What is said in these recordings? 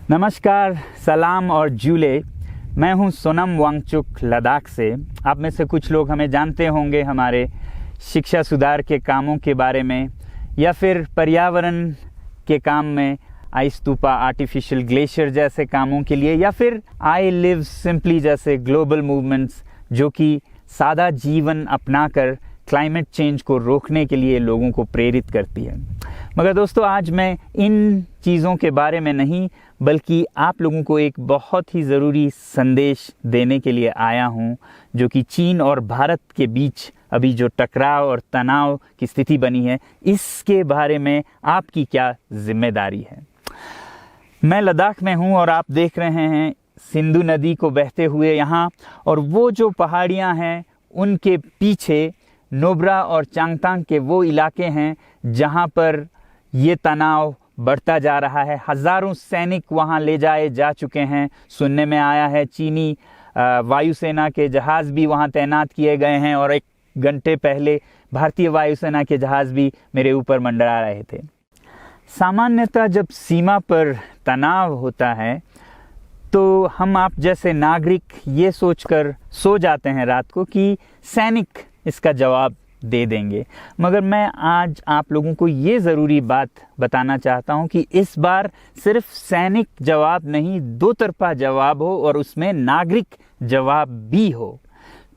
नमस्कार, सलाम और जूले। मैं हूं सोनम वांगचुक लद्दाख से। आप में से कुछ लोग हमें जानते होंगे हमारे शिक्षा सुधार के कामों के बारे में, या फिर पर्यावरण के काम में आइस स्तूपा, आर्टिफिशियल ग्लेशियर जैसे कामों के लिए, या फिर आई लिव सिंपली जैसे ग्लोबल मूवमेंट्स जो कि सादा जीवन अपनाकर क्लाइमेट चेंज को रोकने के लिए लोगों को प्रेरित करती है। मगर दोस्तों, आज मैं इन चीज़ों के बारे में नहीं बल्कि आप लोगों को एक बहुत ही ज़रूरी संदेश देने के लिए आया हूं, जो कि चीन और भारत के बीच अभी जो टकराव और तनाव की स्थिति बनी है, इसके बारे में आपकी क्या जिम्मेदारी है। मैं लद्दाख में हूं और आप देख रहे हैं सिंधु नदी को बहते हुए यहाँ, और वो जो पहाड़ियाँ हैं उनके पीछे नुब्रा और चांगथांग के वो इलाके हैं जहाँ पर ये तनाव बढ़ता जा रहा है। हज़ारों सैनिक वहाँ ले जाए जा चुके हैं। सुनने में आया है चीनी वायुसेना के जहाज़ भी वहाँ तैनात किए गए हैं, और एक घंटे पहले भारतीय वायुसेना के जहाज़ भी मेरे ऊपर मंडरा रहे थे। सामान्यतः जब सीमा पर तनाव होता है तो हम आप जैसे नागरिक ये सोचकर सो जाते हैं रात को कि सैनिक इसका जवाब दे देंगे। मगर मैं आज आप लोगों को ये ज़रूरी बात बताना चाहता हूँ कि इस बार सिर्फ सैनिक जवाब नहीं, दो तरफा जवाब हो और उसमें नागरिक जवाब भी हो।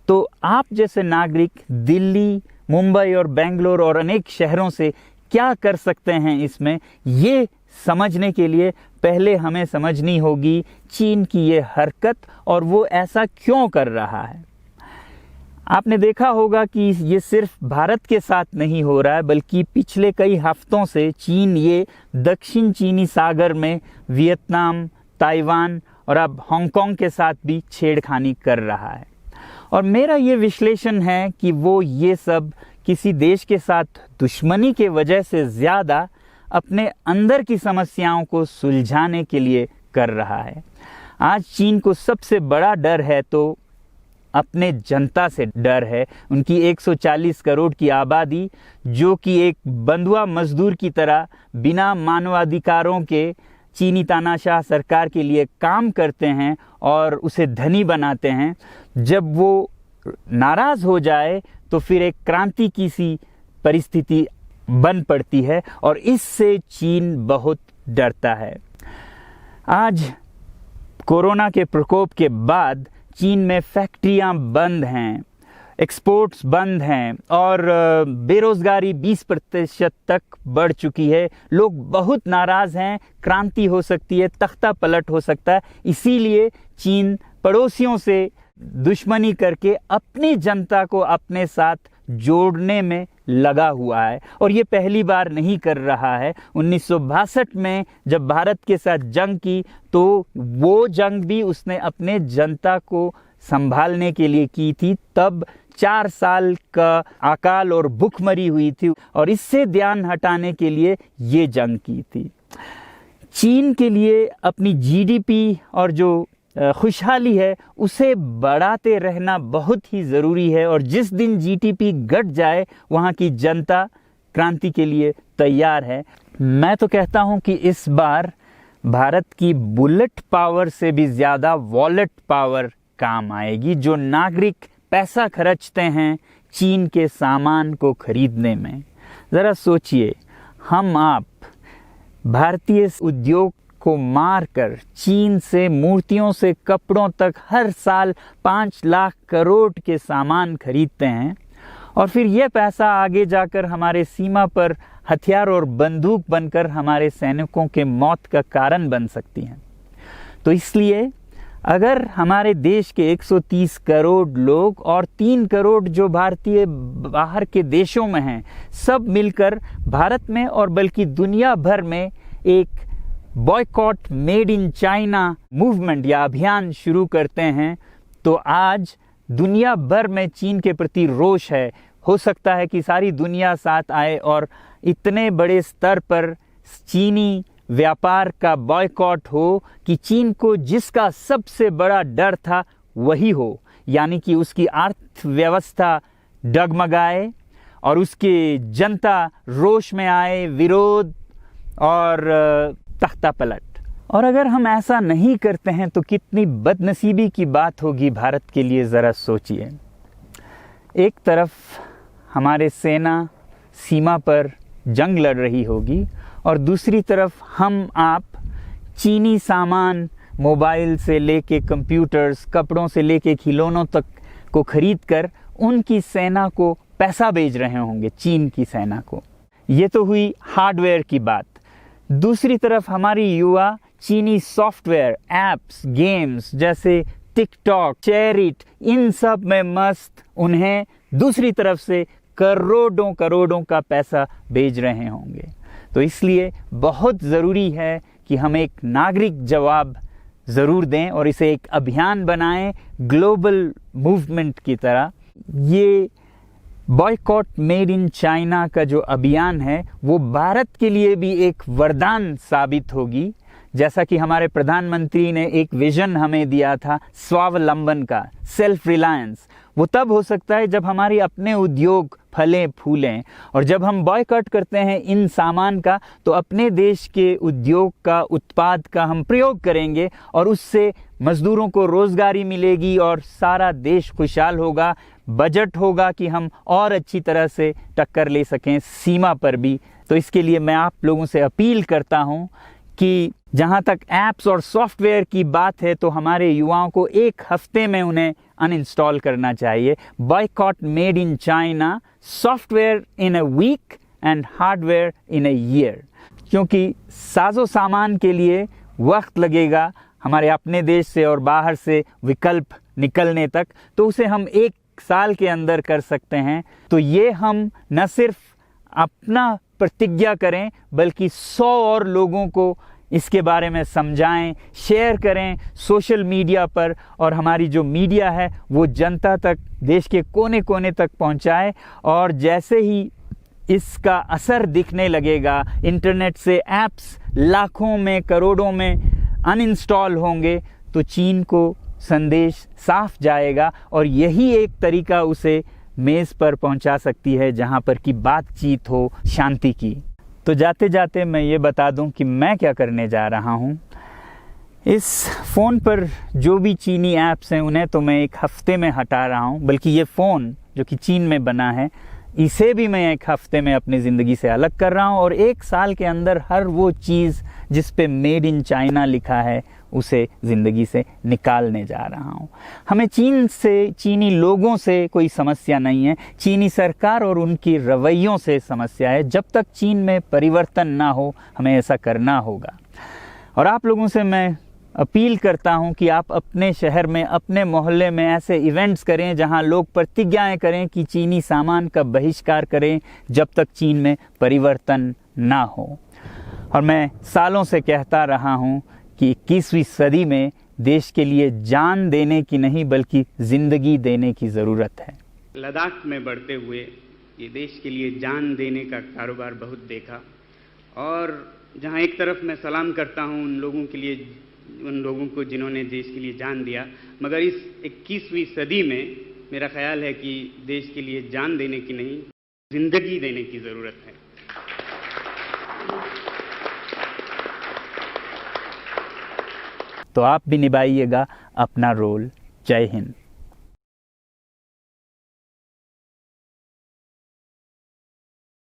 तो आप जैसे नागरिक दिल्ली, मुंबई और बेंगलोर और अनेक शहरों से क्या कर सकते हैं इसमें, ये समझने के लिए पहले हमें समझनी होगी चीन की ये हरकत और वो ऐसा क्यों कर रहा है। आपने देखा होगा कि ये सिर्फ भारत के साथ नहीं हो रहा है, बल्कि पिछले कई हफ्तों से चीन ये दक्षिण चीनी सागर में वियतनाम, ताइवान और अब हांगकांग के साथ भी छेड़खानी कर रहा है। और मेरा ये विश्लेषण है कि वो ये सब किसी देश के साथ दुश्मनी के वजह से ज़्यादा अपने अंदर की समस्याओं को सुलझाने के लिए कर रहा है। आज चीन को सबसे बड़ा डर है तो अपने जनता से डर है। उनकी 140 करोड़ की आबादी, जो कि एक बंधुआ मजदूर की तरह बिना मानवाधिकारों के चीनी तानाशाह सरकार के लिए काम करते हैं और उसे धनी बनाते हैं। जब वो नाराज़ हो जाए तो फिर एक क्रांति की सी परिस्थिति बन पड़ती है, और इससे चीन बहुत डरता है। आज कोरोना के प्रकोप के बाद चीन में फैक्ट्रियां बंद हैं, एक्सपोर्ट्स बंद हैं और बेरोज़गारी 20% तक बढ़ चुकी है। लोग बहुत नाराज़ हैं, क्रांति हो सकती है, तख्ता पलट हो सकता है। इसीलिए चीन पड़ोसियों से दुश्मनी करके अपनी जनता को अपने साथ जोड़ने में लगा हुआ है, और ये पहली बार नहीं कर रहा है। 1962 में जब भारत के साथ जंग की तो वो जंग भी उसने अपने जनता को संभालने के लिए की थी। तब 4 साल का अकाल और भूखमरी हुई थी, और इससे ध्यान हटाने के लिए ये जंग की थी। चीन के लिए अपनी जीडीपी और जो खुशहाली है उसे बढ़ाते रहना बहुत ही ज़रूरी है, और जिस दिन जीडीपी घट जाए वहाँ की जनता क्रांति के लिए तैयार है। मैं तो कहता हूँ कि इस बार भारत की बुलेट पावर से भी ज़्यादा वॉलेट पावर काम आएगी। जो नागरिक पैसा खर्चते हैं चीन के सामान को खरीदने में, ज़रा सोचिए, हम आप भारतीय उद्योग को मारकर चीन से मूर्तियों से कपड़ों तक हर साल 5 लाख करोड़ के सामान खरीदते हैं, और फिर यह पैसा आगे जाकर हमारे सीमा पर हथियार और बंदूक बनकर हमारे सैनिकों के मौत का कारण बन सकती हैं। तो इसलिए अगर हमारे देश के 130 करोड़ लोग और 3 करोड़ जो भारतीय बाहर के देशों में हैं, सब मिलकर भारत में और बल्कि दुनिया भर में एक boycott made in China movement या अभियान शुरू करते हैं, तो आज दुनिया भर में चीन के प्रति रोष है। हो सकता है कि सारी दुनिया साथ आए और इतने बड़े स्तर पर चीनी व्यापार का बॉयकॉट हो कि चीन को जिसका सबसे बड़ा डर था वही हो, यानी कि उसकी अर्थव्यवस्था डगमगाए और उसकी जनता रोष में आए, विरोध और तख्ता पलट। और अगर हम ऐसा नहीं करते हैं तो कितनी बदनसीबी की बात होगी भारत के लिए, ज़रा सोचिए। एक तरफ हमारे सेना सीमा पर जंग लड़ रही होगी और दूसरी तरफ हम आप चीनी सामान, मोबाइल से लेके कंप्यूटर्स, कपड़ों से लेके खिलौनों तक को खरीद कर उनकी सेना को पैसा भेज रहे होंगे, चीन की सेना को। ये तो हुई हार्डवेयर की बात। दूसरी तरफ हमारी युवा चीनी सॉफ्टवेयर, एप्स, गेम्स जैसे टिकटॉक, शेयरिट, इन सब में मस्त, उन्हें दूसरी तरफ से करोड़ों करोड़ों का पैसा भेज रहे होंगे। तो इसलिए बहुत ज़रूरी है कि हम एक नागरिक जवाब ज़रूर दें और इसे एक अभियान बनाएं, ग्लोबल मूवमेंट की तरह। ये बॉयकॉट मेड इन चाइना का जो अभियान है वो भारत के लिए भी एक वरदान साबित होगी। जैसा कि हमारे प्रधानमंत्री ने एक विजन हमें दिया था स्वावलंबन का, सेल्फ रिलायंस, वो तब हो सकता है जब हमारे अपने उद्योग फलें फूलें। और जब हम बॉयकॉट करते हैं इन सामान का तो अपने देश के उद्योग का, उत्पाद का हम प्रयोग करेंगे और उससे मजदूरों को रोजगारी मिलेगी और सारा देश खुशहाल होगा। बजट होगा कि हम और अच्छी तरह से टक्कर ले सकें सीमा पर भी। तो इसके लिए मैं आप लोगों से अपील करता हूं कि जहां तक ऐप्स और सॉफ्टवेयर की बात है तो हमारे युवाओं को एक हफ्ते में उन्हें अनइंस्टॉल करना चाहिए। Boycott made in China, software in a week and hardware in a year. क्योंकि साजो सामान के लिए वक्त लगेगा हमारे अपने देश से और बाहर से विकल्प निकलने तक, तो उसे हम एक साल के अंदर कर सकते हैं। तो ये हम न सिर्फ अपना प्रतिज्ञा करें बल्कि 100 और लोगों को इसके बारे में समझाएं, शेयर करें सोशल मीडिया पर, और हमारी जो मीडिया है वो जनता तक, देश के कोने कोने तक पहुंचाए। और जैसे ही इसका असर दिखने लगेगा, इंटरनेट से ऐप्स लाखों में, करोड़ों में अनइंस्टॉल होंगे, तो चीन को संदेश साफ जाएगा और यही एक तरीका उसे मेज़ पर पहुंचा सकती है जहां पर कि बातचीत हो शांति की। तो जाते जाते मैं ये बता दूं कि मैं क्या करने जा रहा हूं। इस फ़ोन पर जो भी चीनी ऐप्स हैं उन्हें तो मैं एक हफ्ते में हटा रहा हूं, बल्कि ये फ़ोन जो कि चीन में बना है इसे भी मैं एक हफ्ते में अपनी ज़िंदगी से अलग कर रहा हूं और एक साल के अंदर हर वो चीज़ जिस पे मेड इन चाइना लिखा है उसे ज़िंदगी से निकालने जा रहा हूं। हमें चीन से, चीनी लोगों से कोई समस्या नहीं है, चीनी सरकार और उनकी रवैयों से समस्या है। जब तक चीन में परिवर्तन ना हो हमें ऐसा करना होगा। और आप लोगों से मैं अपील करता हूं कि आप अपने शहर में, अपने मोहल्ले में ऐसे इवेंट्स करें जहां लोग प्रतिज्ञाएं करें कि चीनी सामान का बहिष्कार करें जब तक चीन में परिवर्तन ना हो। और मैं सालों से कहता रहा हूं कि 21वीं सदी में देश के लिए जान देने की नहीं बल्कि ज़िंदगी देने की ज़रूरत है। लद्दाख में बढ़ते हुए ये देश के लिए जान देने का कारोबार बहुत देखा, और जहां एक तरफ मैं सलाम करता हूं उन लोगों के लिए, उन लोगों को जिन्होंने देश के लिए जान दिया, मगर इस 21वीं सदी में मेरा ख्याल है कि देश के लिए जान देने की नहीं, ज़िंदगी देने की ज़रूरत है। तो आप भी निभाइएगा अपना रोल। जय हिंद।